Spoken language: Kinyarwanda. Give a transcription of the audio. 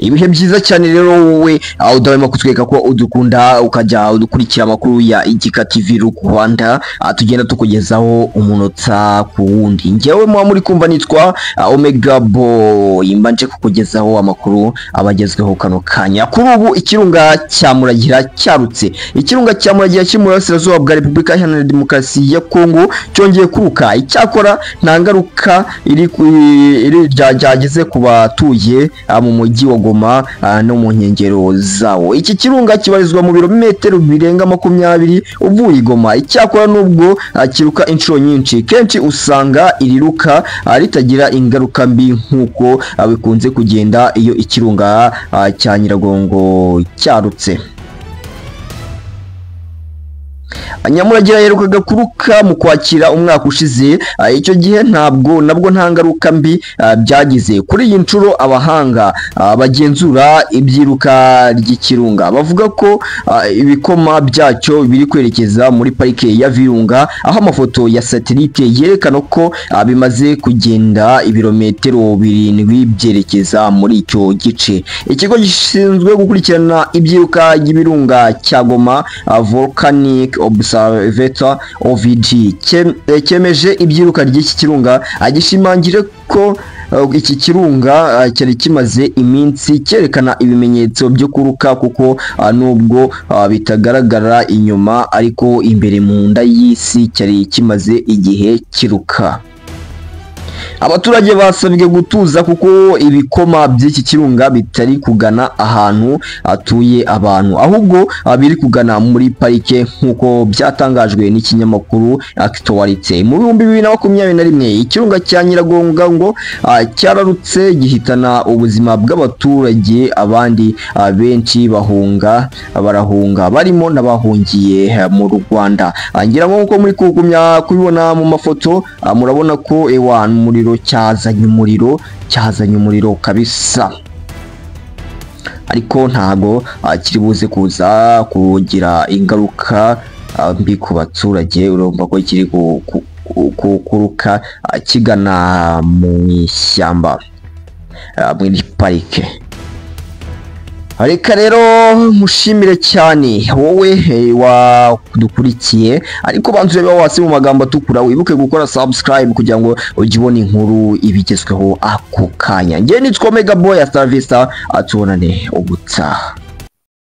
ibihe byiza cyane rero wowe udahwema kutwereka ko udukunda ukajya udukurikira amakuru ya Igika TV Rwanda tugenda tukugezaho umunota ku wundi. Njyewe muri kumva nitwa Omega Boy, mbanje kukugezaho amakuru abagezweho kano kanya. Kuri ubu Ikirunga cyamuragira cyarutse. Ikirunga cyamuragira cy'Iburasirazuba bwa Repubulika Iharanira Demokarasi ya Congo cyongeye kuruka. Icyakora nta ngaruka iri ryageze ku batuye mu mujyi wa Goma no mu nkengero zawo. Iki kirunga kibarizwa mu birometero birenga 20 uvuye Goma. Icyakora nubwo kiruka inshuro nyinshi, kenshi usanga iriruka ritagira ingaruka mbi nkuko bikunze kugenda iyo ikirunga cya Nyiragongo cyarutse. Nyamulagira yerukaga kuruka mu kwakira umwaka ushize. Icyo gihe nabwo nta ngaruka mbi byagize. Kuri iyi nshuro abahanga bagenzura ibyiruka ry'ikirunga bavuga ko ibikoma byacyo biri kwerekeza muri parike ya Virunga, aho amafoto ya satellite yerekana ko bimaze kugenda ibirometero 7 byerekeza muri icyo gice. Ikigo gishinzwe gukurikirana ibyiruka ry'ibirunga cya Goma Volcanic Observatory OVG cyemeje ibyiruka ry'iki kirunga, agishimangira ko iki kirunga cyari kimaze iminsi cyerekana ibimenyetso byo kuruka, kuko nubwo bitagaragara inyuma ariko imbere mu nda y'isi cyari kimaze igihe kiruka. Abaturage basabwe gutuza kuko ibikoma by'iki kirunga bitari kugana ahantu atuye abantu, ahubwo biri kugana muri parike nkuko byatangajwe n'ikinyamakuru Actualité. Mu 2021 ikirunga cya Nyiragongo cyararutse gihitana ubuzima bw'abaturage, abandi benshi barahunga barimo n'abahungiye mu Rwanda. Ngira ngo nko muri kugumya kubibona mu mafoto, murabona ko umuriro cyazanye umuriro kabisa, ariko ntago kiri buze kuza kugira ingaruka mbi ku baturage. Urumva ko kiri kuruka kigana mu ishyamba muri parike. Reka rero mushimire cyane wowe wadukurikiye, ariko bantu reba wasi mu magambo atukura wibuke gukora subscribe kugira ngo ujibone inkuru ibigezweho ako kanya. Ngiye nitwa Omega Boy, Star Vista, atubonane ubutaha.